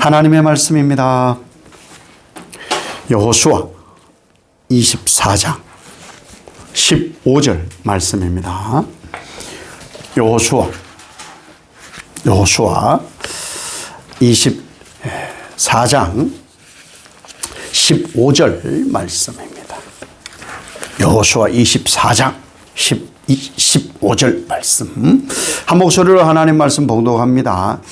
하나님의 말씀입니다. 여호수아 24장 15절 말씀입니다. 여호수아 24장 15절 말씀입니다. 여호수아 24장 15절 말씀. 한 목소리로 하나님 말씀 봉독합니다.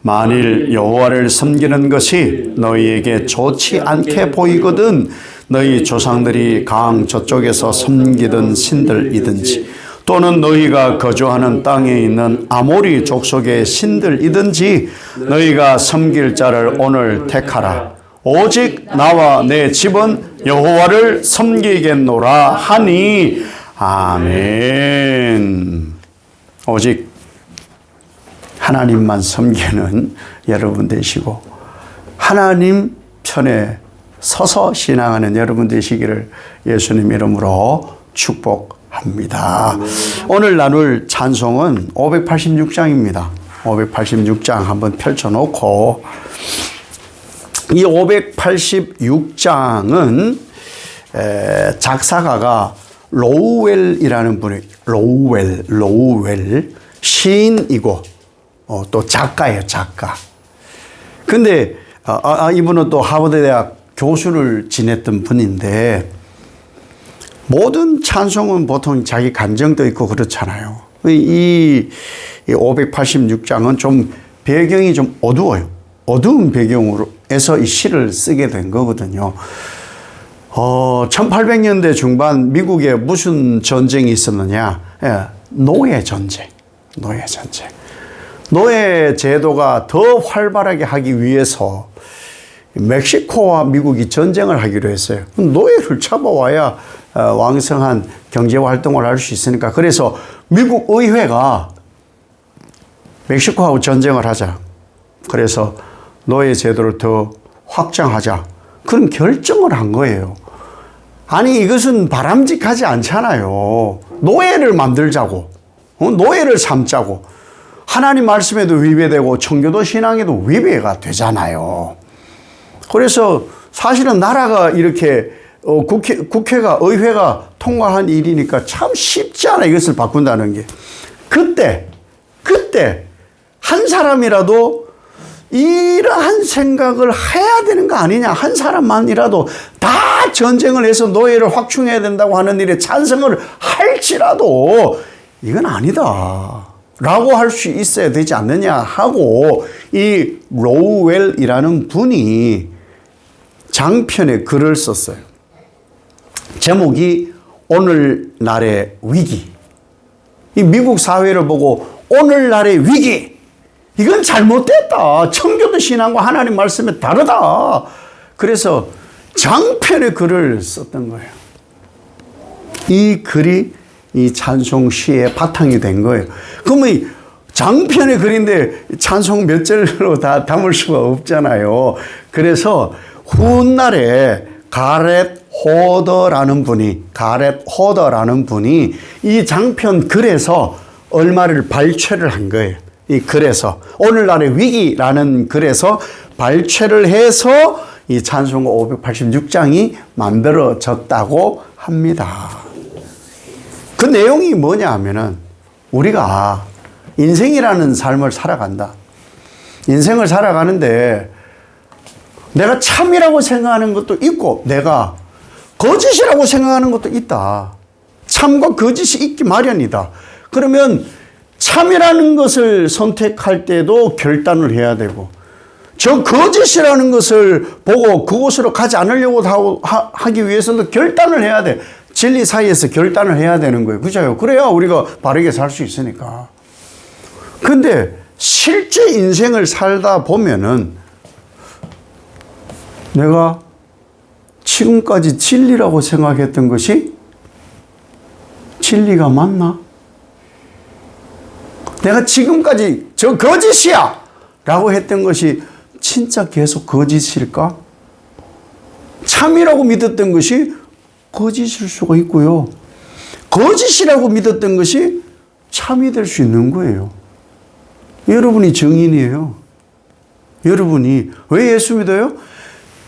만일 여호와를 섬기는 것이 너희에게 좋지 않게 보이거든 너희 조상들이 강 저쪽에서 섬기던 신들이든지 또는 너희가 거주하는 땅에 있는 아모리 족속의 신들이든지 너희가 섬길 자를 오늘 택하라. 오직 나와 내 집은 여호와를 섬기겠노라 하니 아멘. 오직 하나님만 섬기는 여러분 되시고 하나님 편에 서서 신앙하는 여러분 되시기를 예수님 이름으로 축복합니다. 오늘 나눌 찬송은 586장입니다. 586장 한번 펼쳐놓고 이 586장은 작사가가 로우웰이라는 분이 로우웰 시인이고 또 작가예요, 작가. 근데 이분은 또 하버드 대학 교수를 지냈던 분인데 모든 찬송은 보통 자기 감정도 있고 그렇잖아요. 이 586장은 좀 배경이 좀 어두워요. 어두운 배경으로 해서 이 시를 쓰게 된 거거든요. 1800년대 중반 미국에 무슨 전쟁이 있었느냐? 노예 전쟁. 노예 제도가 더 활발하게 하기 위해서 멕시코와 미국이 전쟁을 하기로 했어요. 노예를 잡아와야 왕성한 경제 활동을 할 수 있으니까. 그래서 미국 의회가 멕시코하고 전쟁을 하자. 그래서 노예 제도를 더 확장하자. 그런 결정을 한 거예요. 아니 이것은 바람직하지 않잖아요. 노예를 만들자고. 노예를 삼자고. 하나님 말씀에도 위배되고 청교도 신앙에도 위배가 되잖아요. 그래서 사실은 나라가 이렇게 국회가 의회가 통과한 일이니까 참 쉽지 않아 이것을 바꾼다는 게. 그때 한 사람이라도 이러한 생각을 해야 되는 거 아니냐. 한 사람만이라도 다 전쟁을 해서 노예를 확충해야 된다고 하는 일에 찬성을 할지라도 이건 아니다 라고 할 수 있어야 되지 않느냐 하고 이 로우웰이라는 분이 장편에 글을 썼어요. 제목이 오늘날의 위기. 이 미국 사회를 보고 오늘날의 위기. 이건 잘못됐다. 청교도 신앙과 하나님 말씀이 다르다. 그래서 장편의 글을 썼던 거예요. 이 글이 이 찬송 시의 바탕이 된 거예요. 그러면 이 장편의 글인데 찬송 몇 절로 다 담을 수가 없잖아요. 그래서 훗날에 가렛 호더라는 분이 이 장편 글에서 얼마를 발췌를 한 거예요. 이 글에서 오늘날의 위기라는 글에서 발췌를 해서 이 찬송가 586장이 만들어졌다고 합니다. 그 내용이 뭐냐 하면은 우리가 인생이라는 삶을 살아간다. 인생을 살아가는데 내가 참이라고 생각하는 것도 있고 내가 거짓이라고 생각하는 것도 있다. 참과 거짓이 있기 마련이다. 그러면 참이라는 것을 선택할 때도 결단을 해야 되고 저 거짓이라는 것을 보고 그곳으로 가지 않으려고 하기 위해서도 결단을 해야 돼. 진리 사이에서 결단을 해야 되는 거예요. 그죠? 그래야 우리가 바르게 살 수 있으니까. 근데 실제 인생을 살다 보면은 내가 지금까지 진리라고 생각했던 것이 진리가 맞나? 내가 지금까지 저 거짓이야! 라고 했던 것이 진짜 계속 거짓일까? 참이라고 믿었던 것이 거짓일 수가 있고요. 거짓이라고 믿었던 것이 참이 될 수 있는 거예요. 여러분이 증인이에요. 여러분이 왜 예수 믿어요?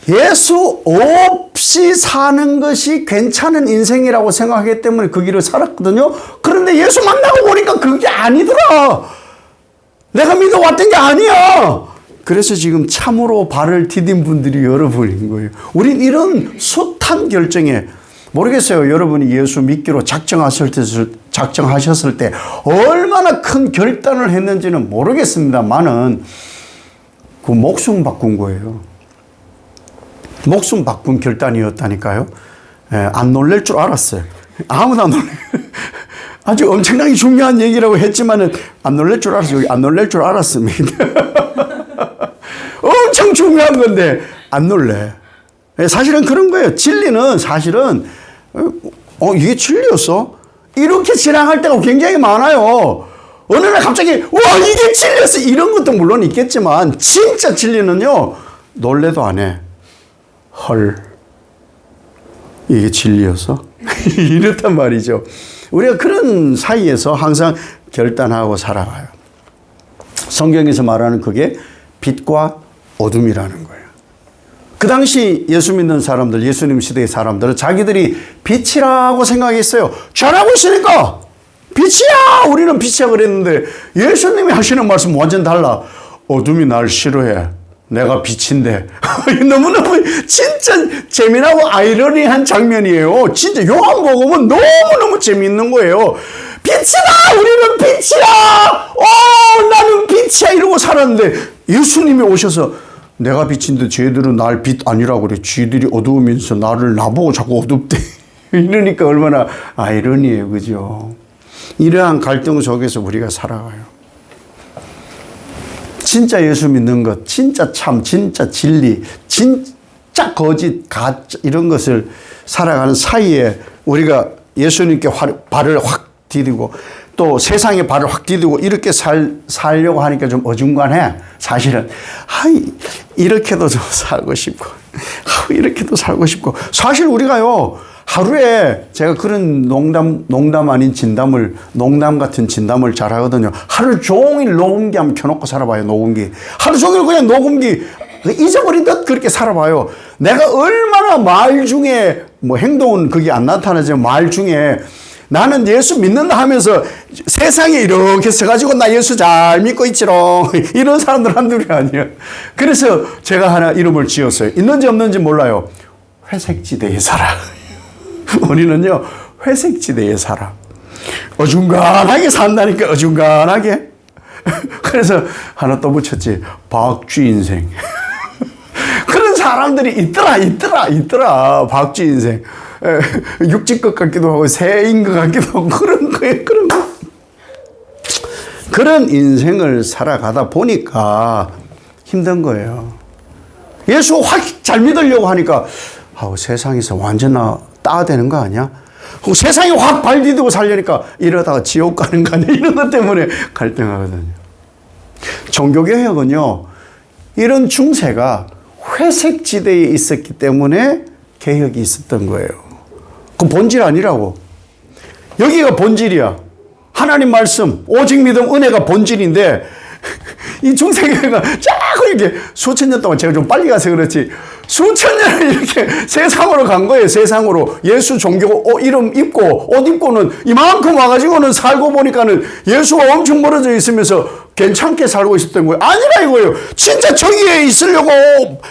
예수 없이 사는 것이 괜찮은 인생이라고 생각하기 때문에 그 길을 살았거든요. 그런데 예수 만나고 보니까 그게 아니더라. 내가 믿어왔던 게 아니야. 그래서 지금 참으로 발을 디딘 분들이 여러분인 거예요. 우린 이런 숱한 결정에, 모르겠어요. 여러분이 예수 믿기로 작정하셨을 때 얼마나 큰 결단을 했는지는 모르겠습니다만은 그 목숨 바꾼 거예요. 목숨 바꾼 결단이었다니까요. 안 놀랄 줄 알았어요. 아무도 안 놀래요. 아주 엄청나게 중요한 얘기라고 했지만은 안 놀랄 줄 알았어요. 안 놀랄 줄 알았습니다. 엄청 중요한 건데 안 놀래. 사실은 그런 거예요. 진리는 사실은 이게 진리였어? 이렇게 지나갈 때가 굉장히 많아요. 어느 날 갑자기 와 이게 진리였어 이런 것도 물론 있겠지만 진짜 진리는요 놀래도 안 해. 헐 이게 진리였어? 이렇단 말이죠. 우리가 그런 사이에서 항상 결단하고 살아가요. 성경에서 말하는 그게 빛과 어둠이라는 거예요. 그 당시 예수 믿는 사람들, 예수님 시대의 사람들은 자기들이 빛이라고 생각했어요. 잘하고 있으니까 빛이야! 우리는 빛이야 그랬는데 예수님이 하시는 말씀 완전 달라. 어둠이 날 싫어해. 내가 빛인데. 너무너무 진짜 재미나고 아이러니한 장면이에요. 진짜 요한복음은 너무너무 재미있는 거예요. 빛이다! 우리는 빛이야! 나는 빛이야! 이러고 살았는데 예수님이 오셔서 내가 빛인데 쟤들은 날 빛 아니라고 그래. 쥐들이 어두우면서 나보고 자꾸 어둡대. 이러니까 얼마나 아이러니해요. 그죠? 이러한 갈등 속에서 우리가 살아가요. 진짜 예수 믿는 것, 진짜 참, 진짜 진리, 진짜 거짓, 가짜 이런 것을 살아가는 사이에 우리가 예수님께 발을 확 디디고 또 세상에 발을 확 디디고 이렇게 살려고 하니까 좀 어중간해. 사실은 이렇게도 좀 살고 싶고 이렇게도 살고 싶고 사실 우리가요 하루에 제가 그런 농담 아닌 농담 같은 진담을 잘 하거든요. 하루 종일 녹음기 한번 켜놓고 살아봐요. 녹음기. 하루 종일 그냥 녹음기 잊어버린 듯 그렇게 살아봐요. 내가 얼마나 말 중에 행동은 그게 안 나타나지만 말 중에 나는 예수 믿는다 하면서 세상에 이렇게 서가지고 나 예수 잘 믿고 있지롱 이런 사람들 한둘이 아니야. 그래서 제가 하나 이름을 지었어요. 있는지 없는지 몰라요. 회색지대에 살아. 우리는요 회색지대에 살아. 어중간하게 산다니까. 어중간하게. 그래서 하나 또 붙였지. 박쥐 인생. 그런 사람들이 있더라. 박쥐 인생. 육지 것 같기도 하고 새인 것 같기도 하고 그런 거예요. 그런 인생을 살아가다 보니까 힘든 거예요. 예수 확 잘 믿으려고 하니까 세상에서 완전 따되는 거 아니야? 세상에 확 발 디디고 살려니까 이러다가 지옥 가는 거 아니야? 이런 것 때문에 갈등하거든요. 종교개혁은요 이런 중세가 회색지대에 있었기 때문에 개혁이 있었던 거예요. 그 본질 아니라고. 여기가 본질이야. 하나님 말씀, 오직 믿음, 은혜가 본질인데 이 중세교회가 자꾸 이렇게 수천 년 동안 제가 좀 빨리 가서 그렇지 수천 년을 이렇게 세상으로 간 거예요. 세상으로. 예수 종교 이름 입고 옷 입고는 이만큼 와가지고는 살고 보니까는 예수가 엄청 멀어져 있으면서 괜찮게 살고 있었던 거예요. 아니라 이거예요. 진짜 저기에 있으려고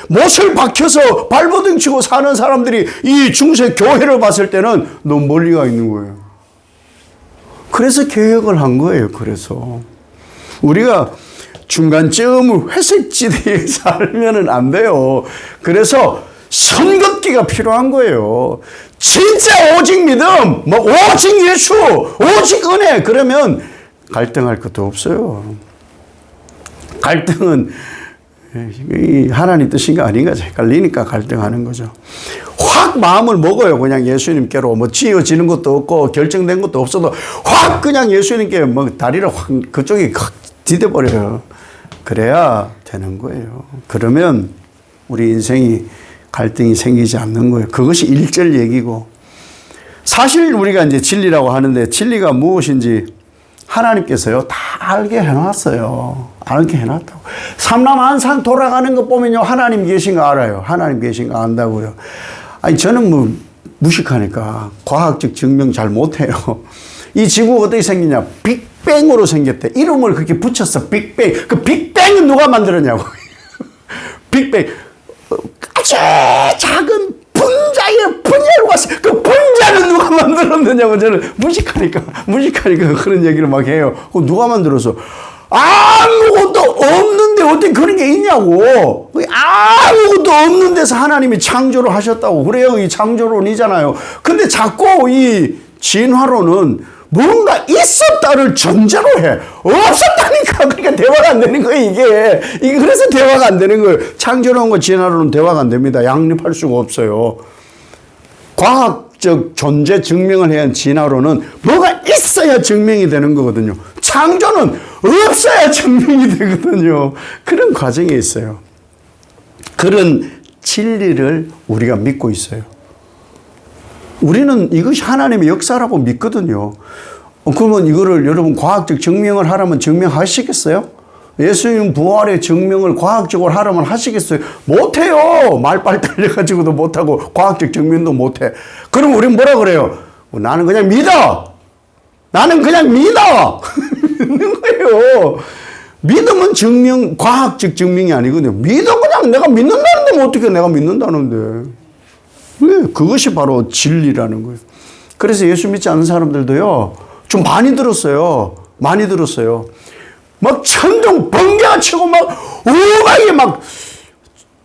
못을 박혀서 발버둥 치고 사는 사람들이 이 중세 교회를 봤을 때는 너무 멀리 가 있는 거예요. 그래서 개혁을 한 거예요. 그래서 우리가 중간쯤 회색지대에 살면은 안 돼요. 그래서 선긋기가 필요한 거예요. 진짜 오직 믿음, 오직 예수, 오직 은혜. 그러면 갈등할 것도 없어요. 갈등은 하나님 뜻인가 아닌가 헷갈리니까 갈등하는 거죠. 확 마음을 먹어요. 그냥 예수님께로 지어지는 것도 없고 결정된 것도 없어도 확 그냥 예수님께 다리를 확 그쪽에 확 디뎌버려요. 그래야 되는 거예요. 그러면 우리 인생이 갈등이 생기지 않는 거예요. 그것이 1절 얘기고 사실 우리가 이제 진리라고 하는데 진리가 무엇인지 하나님께서요 다 알게 해놨어요. 않게 해놨다고. 삼남한산 돌아가는 거 보면요, 하나님 계신 거 알아요. 하나님 계신 거 안다고요. 아니, 저는 뭐 무식하니까 과학적 증명 잘 못해요. 이 지구가 어떻게 생기냐? 빅뱅으로 생겼대. 이름을 그렇게 붙였어. 빅뱅. 그 빅뱅은 누가 만들었냐고. 빅뱅. 아주 작은 분자의 분야로 갔어. 그 분자는 누가 만들었느냐고. 저는 무식하니까 그런 얘기를 막 해요. 누가 만들었어? 아무것도 없는데 어떻게 그런 게 있냐고. 아무것도 없는 데서 하나님이 창조를 하셨다고 그래요. 이 창조론이잖아요. 근데 자꾸 이 진화론은 뭔가 있었다를 전제로 해. 없었다니까. 그러니까 대화가 안 되는 거예요, 이게 그래서 대화가 안 되는 거예요. 창조론과 진화론은 대화가 안 됩니다. 양립할 수가 없어요. 과학적 존재 증명을 해야 하는 진화론은 뭐가 있어야 증명이 되는 거거든요. 창조는 없어야 증명이 되거든요. 그런 과정이 있어요. 그런 진리를 우리가 믿고 있어요. 우리는 이것이 하나님의 역사라고 믿거든요. 그러면 이거를 여러분 과학적 증명을 하라면 증명하시겠어요? 예수님 부활의 증명을 과학적으로 하라면 하시겠어요? 못해요. 말빨 떨려가지고도 못하고 과학적 증명도 못해. 그럼 우리는 뭐라 그래요? 나는 그냥 믿어. 나는 그냥 믿어. 믿는 거예요. 믿음은 증명, 과학적 증명이 아니거든요. 믿어 그냥 내가 믿는다는데 뭐 어떻게 내가 믿는다는데. 왜? 그것이 바로 진리라는 거예요. 그래서 예수 믿지 않는 사람들도요, 좀 많이 들었어요. 많이 들었어요. 막 천둥 번개가 치고 막 우박이 막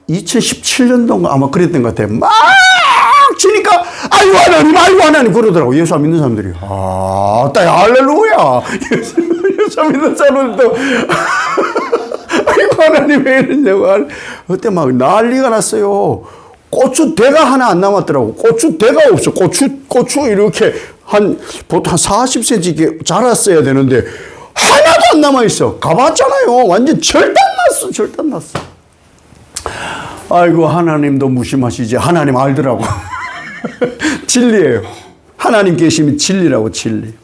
2017년도인가 아마 그랬던 것 같아요. 막 치니까 아이고 하나님 그러더라고. 예수 안 믿는 사람들이. 따야 할렐루야. 예수 믿는 사람들도 아이고 하나님 왜 이러냐고. 그때 막 난리가 났어요. 고추대가 하나 안 남았더라고. 고추대가 없어. 고추 이렇게 보통 한 40cm 이렇게 자랐어야 되는데 하나도 안 남아있어. 가봤잖아요. 완전 절단 났어. 아이고, 하나님도 무심하시지. 하나님 알더라고. 진리예요. 하나님 계시면 진리라고, 진리.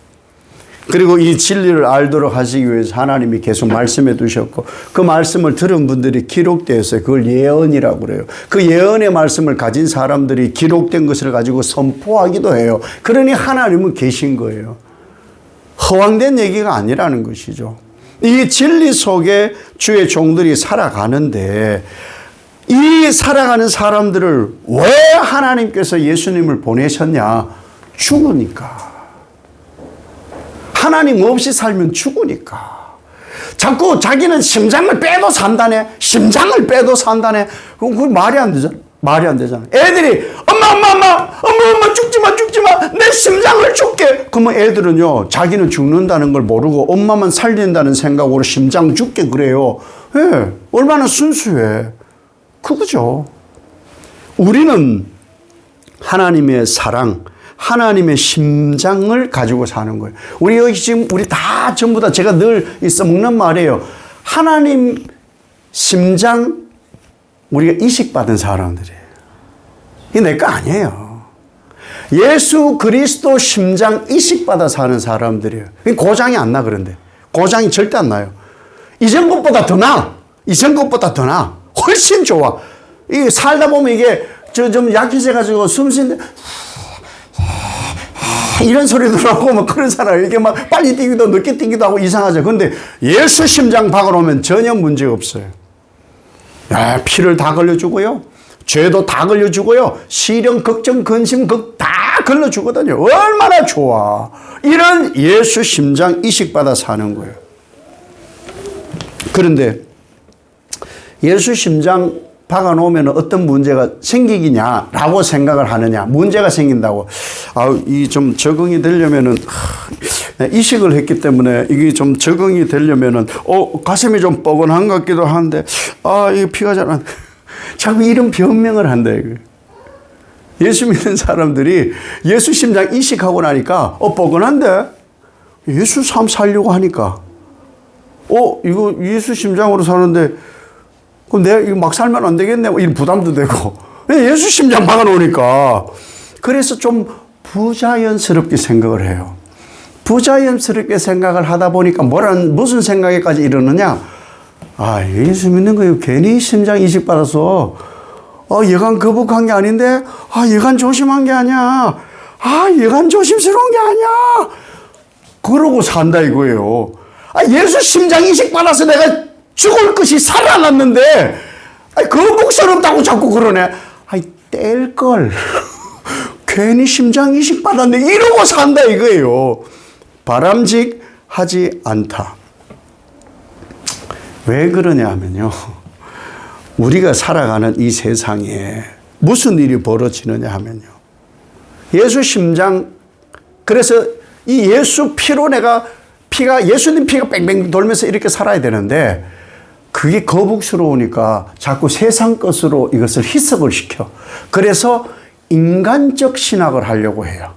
그리고 이 진리를 알도록 하시기 위해서 하나님이 계속 말씀해 두셨고, 그 말씀을 들은 분들이 기록되어 있어요. 그걸 예언이라고 그래요. 그 예언의 말씀을 가진 사람들이 기록된 것을 가지고 선포하기도 해요. 그러니 하나님은 계신 거예요. 허황된 얘기가 아니라는 것이죠. 이 진리 속에 주의 종들이 살아가는데, 이 살아가는 사람들을 왜 하나님께서 예수님을 보내셨냐? 죽으니까. 하나님 없이 살면 죽으니까. 자꾸 자기는 심장을 빼도 산다네. 심장을 빼도 산다네. 그건 말이 안 되잖아. 말이 안 되잖아. 애들이 엄마 죽지 마. 내 심장을 줄게. 그러면 애들은요, 자기는 죽는다는 걸 모르고 엄마만 살린다는 생각으로 심장 줄게 그래요. 예, 얼마나 순수해. 그거죠. 우리는 하나님의 사랑, 하나님의 심장을 가지고 사는 거예요. 우리 여기 지금 우리 다 전부 다 제가 늘 써먹는 말이에요. 하나님 심장 우리가 이식받은 사람들이에요. 이게 내 거 아니에요. 예수 그리스도 심장 이식받아 사는 사람들이에요. 고장이 안 나. 그런데 고장이 절대 안 나요. 이전 것보다 더 나. 이전 것보다 더 나. 훨씬 좋아. 이 살다 보면 이게 좀 약해져가지고 숨 쉬는데 이런 소리도 나고 막 그런 사람 이렇게 막 빨리 뛰기도 늦게 뛰기도 하고 이상하죠. 근데 예수 심장 박아놓으면 전혀 문제 없어요. 야, 피를 다 걸려주고요. 죄도 다 걸려주고요. 시련, 걱정, 근심, 다 걸려주거든요. 얼마나 좋아. 이런 예수 심장 이식받아 사는 거예요. 그런데 예수 심장 박아놓으면 어떤 문제가 생기냐라고 생각을 하느냐. 문제가 생긴다고. 이 좀 적응이 되려면은, 이식을 했기 때문에 이게 좀 적응이 되려면은, 가슴이 좀 뻐근한 것 같기도 한데, 이게 피가 잘 안, 자꾸 이런 변명을 한다, 이거. 예수 믿는 사람들이 예수 심장 이식하고 나니까, 뻐근한데? 예수 삶 살려고 하니까, 이거 예수 심장으로 사는데, 그럼 내가 이거 막 살면 안 되겠네. 이런 부담도 되고. 예수 심장 박아놓으니까. 그래서 좀 부자연스럽게 생각을 해요. 부자연스럽게 생각을 하다 보니까 무슨 생각에까지 이러느냐. 예수 믿는 거예요. 괜히 심장 이식 받아서, 여간 거북한 게 아닌데, 여간 조심한 게 아니야. 여간 조심스러운 게 아니야. 그러고 산다 이거예요. 예수 심장 이식 받아서 내가 죽을 것이 살아났는데, 거북스럽다고 자꾸 그러네. 뗄걸. 괜히 심장 이식 받았는데, 이러고 산다 이거예요. 바람직하지 않다. 왜 그러냐 하면요. 우리가 살아가는 이 세상에 무슨 일이 벌어지느냐 하면요. 예수 심장, 그래서 이 예수 피로 예수님 피가 뺑뺑 돌면서 이렇게 살아야 되는데, 그게 거북스러우니까 자꾸 세상 것으로 이것을 희석을 시켜. 그래서 인간적 신학을 하려고 해요.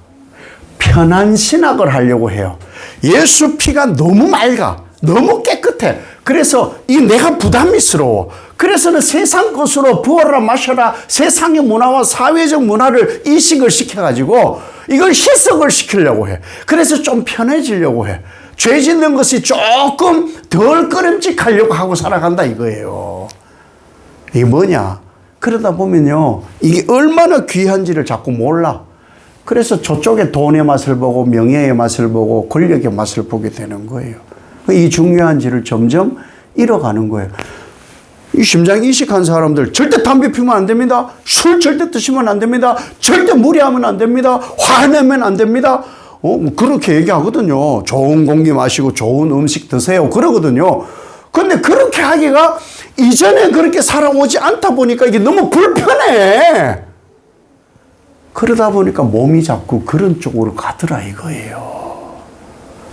편한 신학을 하려고 해요. 예수 피가 너무 맑아. 너무 깨끗해. 그래서 내가 부담스러워. 그래서는 세상 것으로 부어라 마셔라 세상의 문화와 사회적 문화를 이식을 시켜가지고 이걸 희석을 시키려고 해. 그래서 좀 편해지려고 해. 죄 짓는 것이 조금 덜 꺼림칙하려고 하고 살아간다 이거예요. 이게 뭐냐? 그러다 보면요. 이게 얼마나 귀한지를 자꾸 몰라. 그래서 저쪽에 돈의 맛을 보고 명예의 맛을 보고 권력의 맛을 보게 되는 거예요. 이 중요한지를 점점 잃어가는 거예요. 이 심장 이식한 사람들 절대 담배 피우면 안 됩니다. 술 절대 드시면 안 됩니다. 절대 무리하면 안 됩니다. 화내면 안 됩니다. 그렇게 얘기하거든요. 좋은 공기 마시고 좋은 음식 드세요. 그러거든요. 근데 그렇게 하기가 이전에 그렇게 살아오지 않다 보니까 이게 너무 불편해. 그러다 보니까 몸이 자꾸 그런 쪽으로 가더라 이거예요.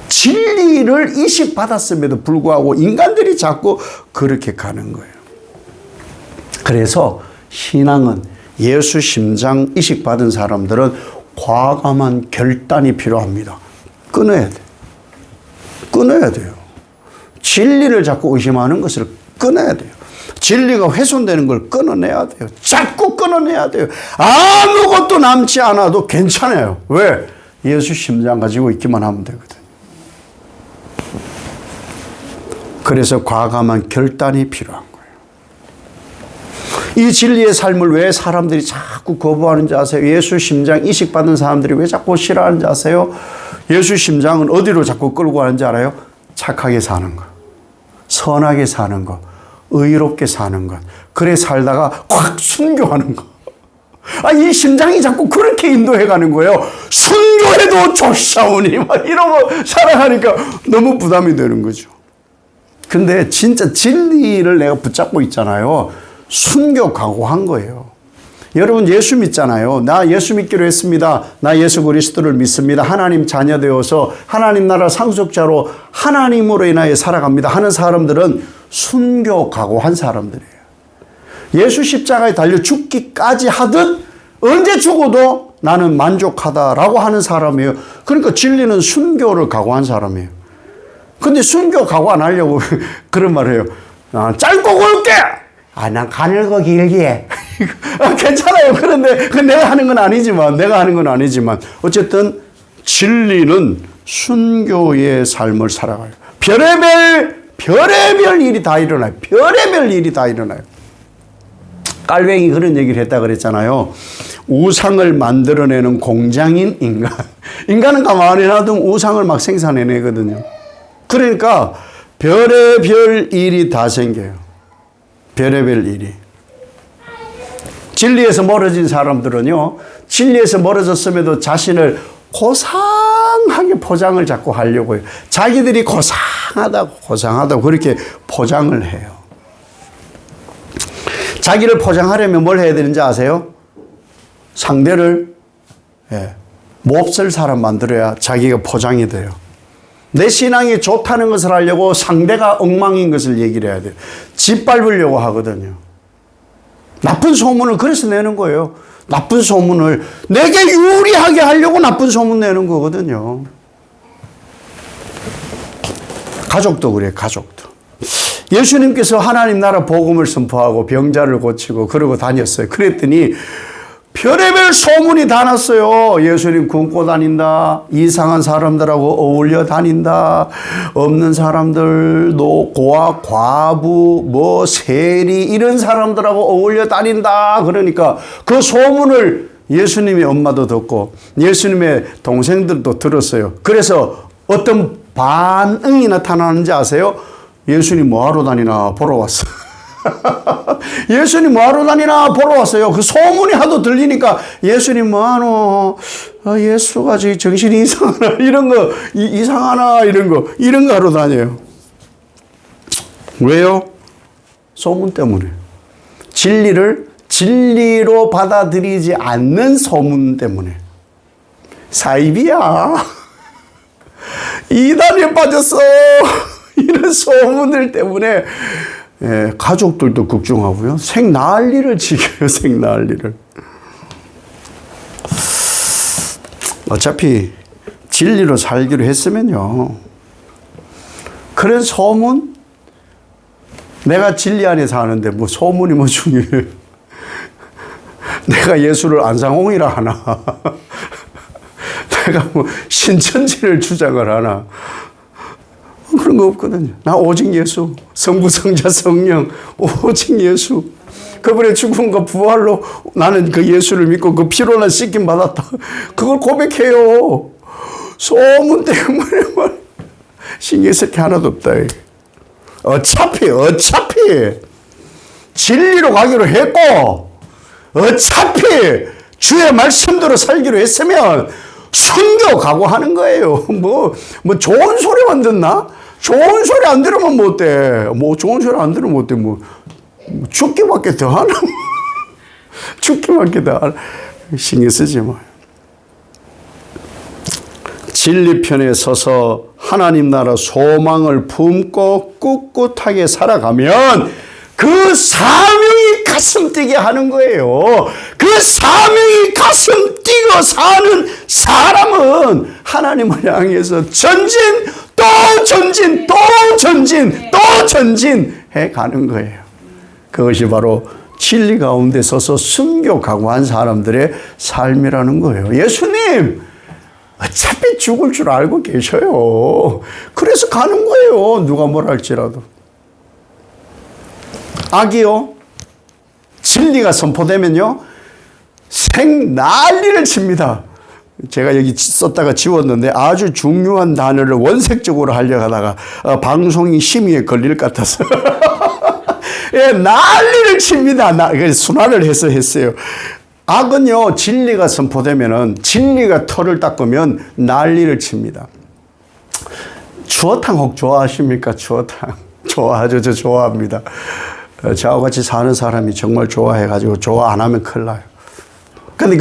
진리를 이식받았음에도 불구하고 인간들이 자꾸 그렇게 가는 거예요. 그래서 신앙은 예수 심장 이식받은 사람들은 과감한 결단이 필요합니다. 끊어야 돼. 끊어야 돼요. 진리를 자꾸 의심하는 것을 끊어야 돼요. 진리가 훼손되는 걸 끊어내야 돼요. 자꾸 끊어내야 돼요. 아무것도 남지 않아도 괜찮아요. 왜? 예수 심장 가지고 있기만 하면 되거든. 그래서 과감한 결단이 필요한 거예요. 이 진리의 삶을 왜 사람들이 자꾸 거부하는지 아세요? 예수 심장 이식받은 사람들이 왜 자꾸 싫어하는지 아세요? 예수 심장은 어디로 자꾸 끌고 가는지 알아요? 착하게 사는 것, 선하게 사는 것, 의롭게 사는 것. 그래 살다가 확 순교하는 것. 이 심장이 자꾸 그렇게 인도해 가는 거예요. 순교해도 좋사오니 막 이러고 살아가니까 너무 부담이 되는 거죠. 근데 진짜 진리를 내가 붙잡고 있잖아요. 순교 각오한 거예요. 여러분 예수 믿잖아요. 나 예수 믿기로 했습니다. 나 예수 그리스도를 믿습니다. 하나님 자녀 되어서 하나님 나라 상속자로 하나님으로 인하여 살아갑니다 하는 사람들은 순교 각오한 사람들이에요. 예수 십자가에 달려 죽기까지 하듯 언제 죽어도 나는 만족하다라고 하는 사람이에요. 그러니까 진리는 순교를 각오한 사람이에요. 근데 순교 각오 안 하려고 그런 말을 해요. 짧고 굵게! 난 가늘고 길게. 괜찮아요. 그런데 내가 하는 건 아니지만 어쨌든 진리는 순교의 삶을 살아가요. 별의별 일이 다 일어나요. 별의별 일이 다 일어나요. 깔뱅이 그런 얘기를 했다 그랬잖아요. 우상을 만들어내는 공장인 인간. 인간은 가만히 놔두면 우상을 막 생산해내거든요. 그러니까 별의별 일이 다 생겨요. 별의별 일이. 진리에서 멀어진 사람들은요. 진리에서 멀어졌음에도 자신을 고상하게 포장을 자꾸 하려고 해요. 자기들이 고상하다고 그렇게 포장을 해요. 자기를 포장하려면 뭘 해야 되는지 아세요? 상대를 몹쓸 사람 만들어야 자기가 포장이 돼요. 내 신앙이 좋다는 것을 하려고 상대가 엉망인 것을 얘기를 해야 돼요. 짓밟으려고 하거든요. 나쁜 소문을 그래서 내는 거예요. 나쁜 소문을 내게 유리하게 하려고 나쁜 소문 내는 거거든요. 가족도 그래요. 가족도. 예수님께서 하나님 나라 복음을 선포하고 병자를 고치고 그러고 다녔어요. 그랬더니 별의별 소문이 다 났어요. 예수님 굶고 다닌다. 이상한 사람들하고 어울려 다닌다. 없는 사람들도 고아, 과부, 뭐 세리 이런 사람들하고 어울려 다닌다. 그러니까 그 소문을 예수님의 엄마도 듣고 예수님의 동생들도 들었어요. 그래서 어떤 반응이 나타나는지 아세요? 예수님 뭐하러 다니나 보러 왔어. 예수님 뭐하러 다니나 보러 왔어요. 그 소문이 하도 들리니까 예수님 뭐하노? 예수가 정신이 이상하나? 이런 거, 이상하나? 이런 거 하러 다녀요. 왜요? 소문 때문에. 진리를 진리로 받아들이지 않는 소문 때문에. 사이비야. 이단에 빠졌어. 이런 소문들 때문에 가족들도 걱정하고요. 생난리를 지겨요. 생난리를. 어차피 진리로 살기로 했으면요. 그런 소문? 내가 진리 안에 사는데 뭐 소문이 뭐 중요해요. 내가 예수를 안상홍이라 하나. 내가 뭐 신천지를 주장을 하나. 그런 거 없거든요. 나 오직 예수, 성부, 성자, 성령, 오직 예수. 그분의 죽음과 부활로 나는 그 예수를 믿고 그 피로 난 씻김 받았다. 그걸 고백해요. 소문 때문에 신경 쓸 게 하나도 없다. 어차피 진리로 가기로 했고 어차피 주의 말씀대로 살기로 했으면 순교 각오하는 거예요. 뭐 좋은 소리만 듣나? 좋은 소리 안 들으면 뭐 어때? 뭐 좋은 소리 안 들으면 어때? 뭐 죽기밖에 더 하나? 죽기밖에 더 하나? 신경 쓰지 마요. 진리편에 서서 하나님 나라 소망을 품고 꿋꿋하게 살아가면 그 사명이 가슴 뛰게 하는 거예요. 그 사명이 가슴 뛰고 사는 사람은 하나님을 향해서 전진, 또 전진, 또 전진, 또 전진해 가는 거예요. 그것이 바로 진리 가운데 서서 순교 각오한 사람들의 삶이라는 거예요. 예수님! 어차피 죽을 줄 알고 계셔요. 그래서 가는 거예요. 누가 뭘 할지라도. 악이요. 진리가 선포되면요. 생난리를 칩니다. 제가 여기 썼다가 지웠는데 아주 중요한 단어를 원색적으로 하려고 하다가 방송이 심의에 걸릴 것 같아서. 예, 난리를 칩니다. 순환을 해서 했어요. 악은요, 진리가 선포되면은, 진리가 털을 닦으면 난리를 칩니다. 추어탕 혹 좋아하십니까? 추어탕. 좋아하죠. 저 좋아합니다. 저하고 같이 사는 사람이 정말 좋아해가지고 좋아 안 하면 큰일 나요. 근데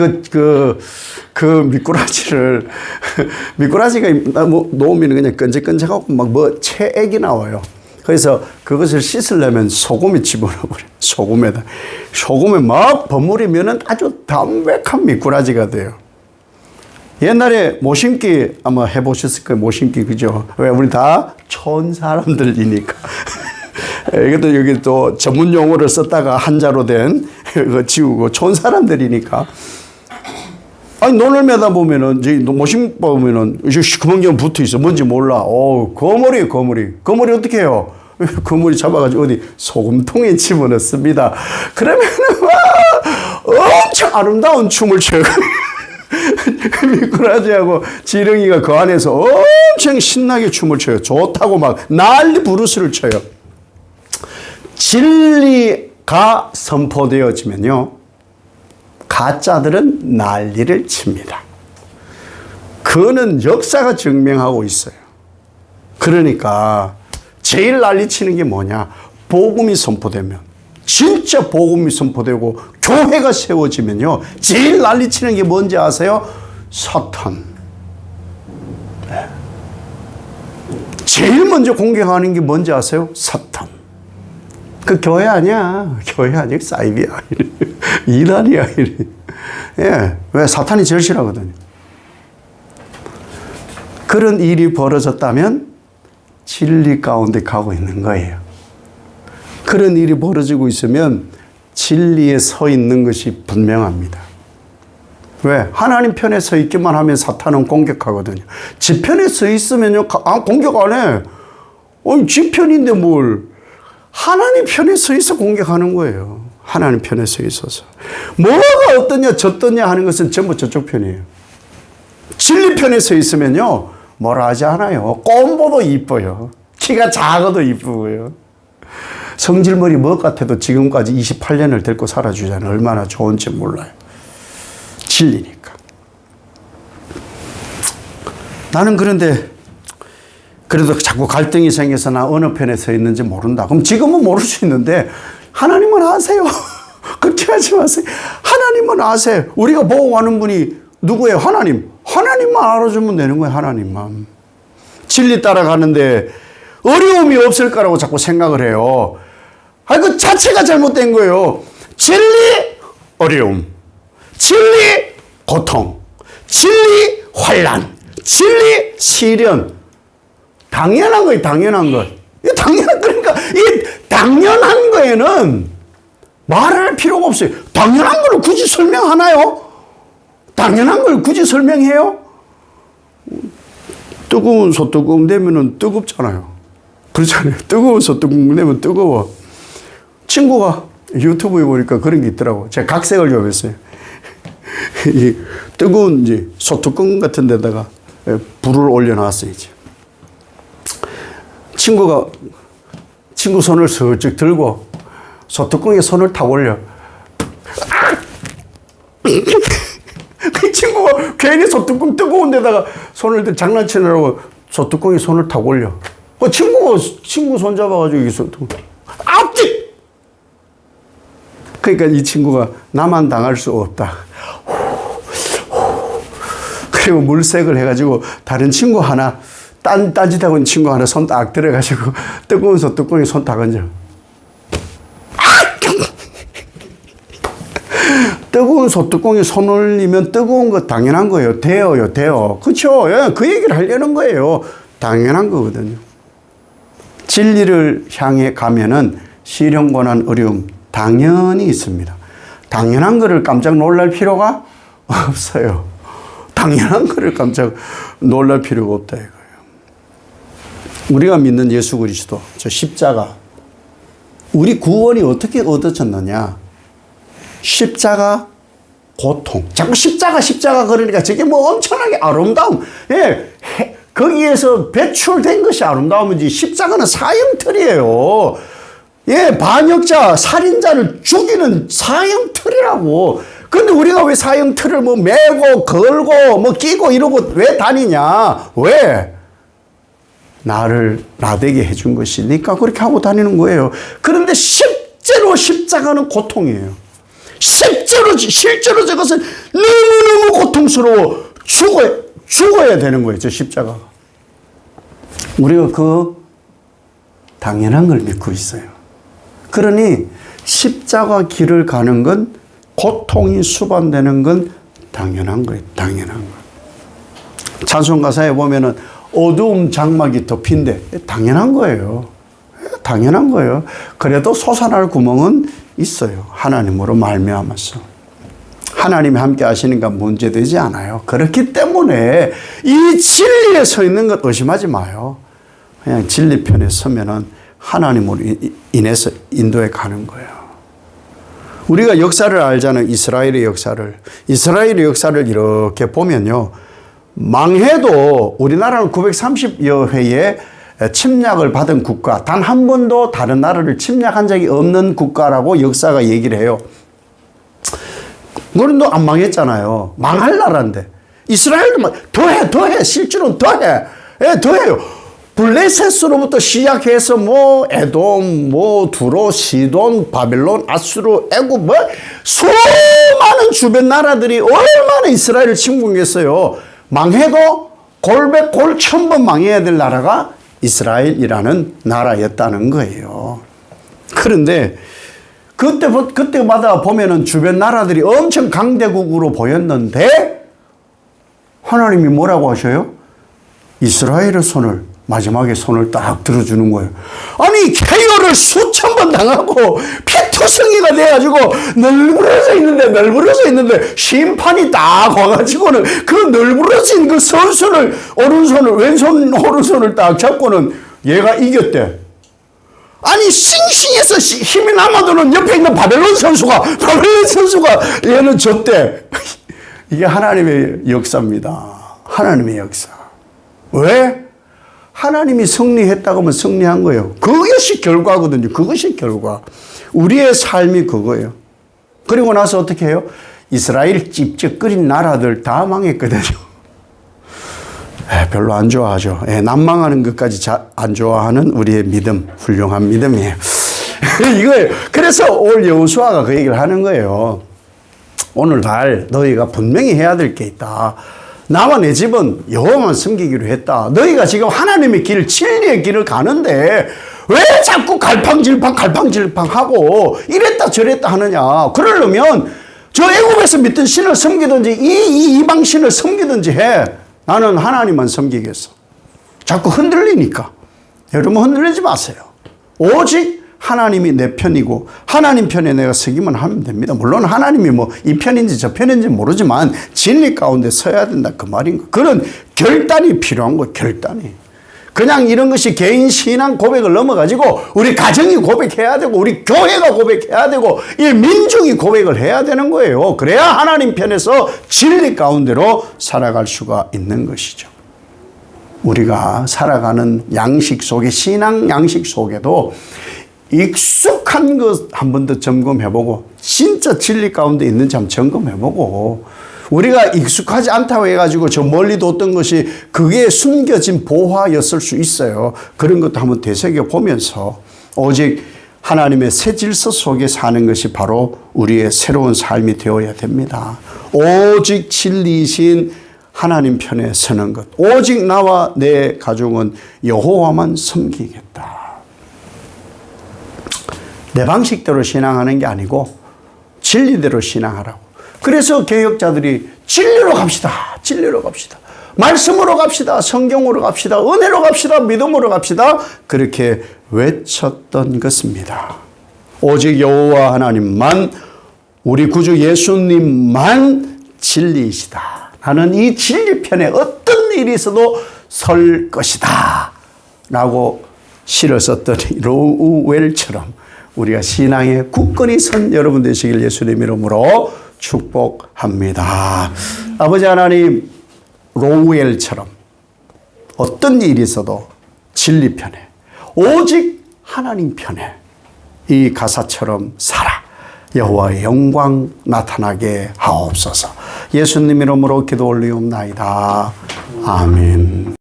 미꾸라지가 뭐 놓으면 그냥 끈적끈적하고 막 뭐 체액이 나와요. 그래서 그것을 씻으려면 소금에 집어넣어버려요. 소금에 막 버무리면은 아주 담백한 미꾸라지가 돼요. 옛날에 모심기 아마 해보셨을 거예요. 모심기, 그죠? 왜? 우리 다 촌 사람들이니까. 이것도 여기 또 전문 용어를 썼다가 한자로 된 거 지우고 촌 사람들이니까. 아니, 논을 매다 보면은, 모심 보면은, 구멍이 붙어 있어. 뭔지 몰라. 거머리. 거머리 어떻게 해요? 거머리 잡아가지고 어디 소금통에 집어넣습니다. 그러면은, 엄청 아름다운 춤을 춰요. 미꾸라지하고 지렁이가 그 안에서 엄청 신나게 춤을 춰요. 좋다고 막 난리 부르스를 쳐요. 진리가 선포되어지면요. 가짜들은 난리를 칩니다. 그거는 역사가 증명하고 있어요. 그러니까 제일 난리치는 게 뭐냐? 복음이 선포되면, 진짜 복음이 선포되고 교회가 세워지면요. 제일 난리치는 게 뭔지 아세요? 사탄. 제일 먼저 공격하는 게 뭔지 아세요? 사탄. 그 교회 아니야. 교회 아니야. 사이비야. 이단이야. 예. 왜? 사탄이 제일 싫어하거든요. 그런 일이 벌어졌다면 진리 가운데 가고 있는 거예요. 그런 일이 벌어지고 있으면 진리에 서 있는 것이 분명합니다. 왜? 하나님 편에 서 있기만 하면 사탄은 공격하거든요. 지 편에 서 있으면요, 공격 안 해. 아니, 지 편인데 뭘. 하나님 편에 서 있어 공격하는 거예요. 하나님 편에 서 있어서. 뭐가 어떠냐, 저떠냐 하는 것은 전부 저쪽 편이에요. 진리 편에 서 있으면요, 뭐라 하지 않아요. 꼼보도 이뻐요. 키가 작아도 이쁘고요. 성질머리 뭐 같아도 지금까지 28년을 데리고 살아주잖아요. 얼마나 좋은지 몰라요. 진리니까. 나는 그런데 그래도 자꾸 갈등이 생겨서 나 어느 편에 서 있는지 모른다. 그럼 지금은 모를 수 있는데 하나님은 아세요. 그렇게 하지 마세요. 하나님은 아세요. 우리가 보호하는 분이 누구예요? 하나님. 하나님만 알아주면 되는 거예요. 하나님만. 진리 따라가는데 어려움이 없을 거라고 자꾸 생각을 해요. 그 자체가 잘못된 거예요. 진리 어려움, 진리 고통, 진리 환난, 진리 시련. 당연한 거예요. 당연한 것. 그러니까 이 당연한 거에는 말할 필요가 없어요. 당연한 걸 굳이 설명하나요? 당연한 걸 굳이 설명해요? 뜨거운 소뚜껑 내면은 뜨겁잖아요. 그렇잖아요. 뜨거운 소뚜껑 내면 뜨거워. 친구가 유튜브에 보니까 그런 게 있더라고. 제가 각색을 좀 했어요. 이 뜨거운 이제 소뚜껑 같은 데다가 불을 올려놨어요. 이제. 친구 손을 슬쩍 들고 소뚜껑에 손을 탁 올려. 그 친구가 괜히 소뚜껑 뜨거운 데다가 손을 장난치느라고 소뚜껑에 손을 탁 올려. 친구 손 잡아가지고 이 소뚜껑. 앞뒤! 그러니까 이 친구가 나만 당할 수 없다. 그리고 물색을 해가지고 다른 친구 하나, 딴짓하고 있는 친구 하나 손 딱 들어가지고 뜨거운 소뚜껑에 손 딱 얹어. 뜨거운 소뚜껑에 손 올리면 뜨거운 거 당연한 거예요. 돼요. 그렇죠? 예, 그 얘기를 하려는 거예요. 당연한 거거든요. 진리를 향해 가면은 시련, 고난, 어려움 당연히 있습니다. 당연한 거를 깜짝 놀랄 필요가 없어요. 당연한 거를 깜짝 놀랄 필요가 없다 이거예요. 우리가 믿는 예수 그리스도, 저 십자가, 우리 구원이 어떻게 얻어졌느냐? 십자가 고통. 자꾸 십자가 그러니까 저게 뭐 엄청나게 아름다움. 예, 거기에서 배출된 것이 아름다움이지. 십자가는 사형틀이에요. 예, 반역자, 살인자를 죽이는 사형틀이라고. 근데 우리가 왜 사형틀을 뭐 메고, 걸고, 뭐 끼고 이러고 왜 다니냐? 왜? 나를 나되게 해준 것이니까 그렇게 하고 다니는 거예요. 그런데 실제로 십자가는 고통이에요. 실제로 저것은 너무너무 고통스러워. 죽어야 되는 거예요. 저 십자가가. 우리가 그 당연한 걸 믿고 있어요. 그러니 십자가 길을 가는 건, 고통이 수반되는 건 당연한 거예요. 당연한 거. 찬송가사에 보면은 어두움 장막이 덮인데 당연한 거예요. 당연한 거예요. 그래도 솟아날 구멍은 있어요. 하나님으로 말미암아서. 하나님이 함께 하시니까 문제되지 않아요. 그렇기 때문에 이 진리에 서 있는 것 의심하지 마요. 그냥 진리 편에 서면은 하나님으로 인해서 인도해 가는 거예요. 우리가 역사를 알잖아요. 이스라엘의 역사를 이렇게 보면요. 망해도 우리나라는 930여 회의 침략을 받은 국가, 단 한 번도 다른 나라를 침략한 적이 없는 국가라고 역사가 얘기를 해요. 우리도 안 망했잖아요. 망할 나라인데. 이스라엘도 더해. 실제로는 더해. 예, 더해요. 블레셋으로부터 시작해서 뭐 에돔, 뭐 두로, 시돈, 바벨론, 아수르, 애굽, 뭐 수많은 주변 나라들이 얼마나 이스라엘을 침공했어요. 망해도 골 천번 망해야 될 나라가 이스라엘이라는 나라였다는 거예요. 그런데 그때마다 보면은 주변 나라들이 엄청 강대국으로 보였는데 하나님이 뭐라고 하셔요? 이스라엘의 마지막에 손을 딱 들어주는 거예요. 아니, KO를 수천 번 당하고 피 투성이가 돼가지고 널브러져 있는데 심판이 딱 와가지고는 그 널브러진 그 선수를 오른손을 왼손 오른손을 딱 잡고는 얘가 이겼대. 아니 싱싱해서 힘이 남아도는 옆에 있는 바벨론 선수가 얘는 졌대. 이게 하나님의 역사입니다. 하나님의 역사. 왜? 하나님이 승리했다고 하면 승리한 거예요. 그것이 결과거든요. 그것이 결과. 우리의 삶이 그거예요. 그리고 나서 어떻게 해요? 이스라엘 찝쩍거린 나라들 다 망했거든요. 별로 안 좋아하죠. 난망하는 것까지 안 좋아하는 우리의 믿음, 훌륭한 믿음이에요. 이거예요. 그래서 올 여호수아가 그 얘기를 하는 거예요. 오늘날 너희가 분명히 해야 될 게 있다. 나와 내 집은 여호와만 섬기기로 했다. 너희가 지금 하나님의 길, 진리의 길을 가는데 왜 자꾸 갈팡질팡하고 이랬다 저랬다 하느냐. 그러려면 저 애국에서 믿던 신을 섬기든지 이방 신을 섬기든지 해. 나는 하나님만 섬기겠어. 자꾸 흔들리니까. 여러분 흔들리지 마세요. 오직 하나님이 내 편이고 하나님 편에 내가 서기만 하면 됩니다. 물론 하나님이 뭐 이 편인지 저 편인지 모르지만 진리 가운데 서야 된다 그 말인 거. 그런 결단이 필요한 거예요. 결단이. 그냥 이런 것이 개인 신앙 고백을 넘어가지고 우리 가정이 고백해야 되고 우리 교회가 고백해야 되고 이 민족이 고백을 해야 되는 거예요. 그래야 하나님 편에서 진리 가운데로 살아갈 수가 있는 것이죠. 우리가 살아가는 양식 속에 신앙 양식 속에도 익숙한 것 한 번 더 점검해보고 진짜 진리 가운데 있는지 한번 점검해보고 우리가 익숙하지 않다고 해가지고 저 멀리 뒀던 것이 그게 숨겨진 보화였을 수 있어요. 그런 것도 한번 되새겨보면서 오직 하나님의 새 질서 속에 사는 것이 바로 우리의 새로운 삶이 되어야 됩니다. 오직 진리이신 하나님 편에 서는 것. 오직 나와 내 가족은 여호와만 섬기겠다. 내 방식대로 신앙하는 게 아니고 진리대로 신앙하라고. 그래서 개혁자들이 진리로 갑시다. 진리로 갑시다. 말씀으로 갑시다. 성경으로 갑시다. 은혜로 갑시다. 믿음으로 갑시다. 그렇게 외쳤던 것입니다. 오직 여호와 하나님만 우리 구주 예수님만 진리이시다. 나는 이 진리 편에 어떤 일이 있어도 설 것이다. 라고 시를 썼던 로우웰처럼 우리가 신앙에 굳건히 선 여러분 되시길 예수님 이름으로 축복합니다. 아버지 하나님, 로우웰처럼 어떤 일이 있어도 진리 편에 오직 하나님 편에 이 가사처럼 살아 여호와의 영광 나타나게 하옵소서. 예수님 이름으로 기도 올리옵나이다. 아멘.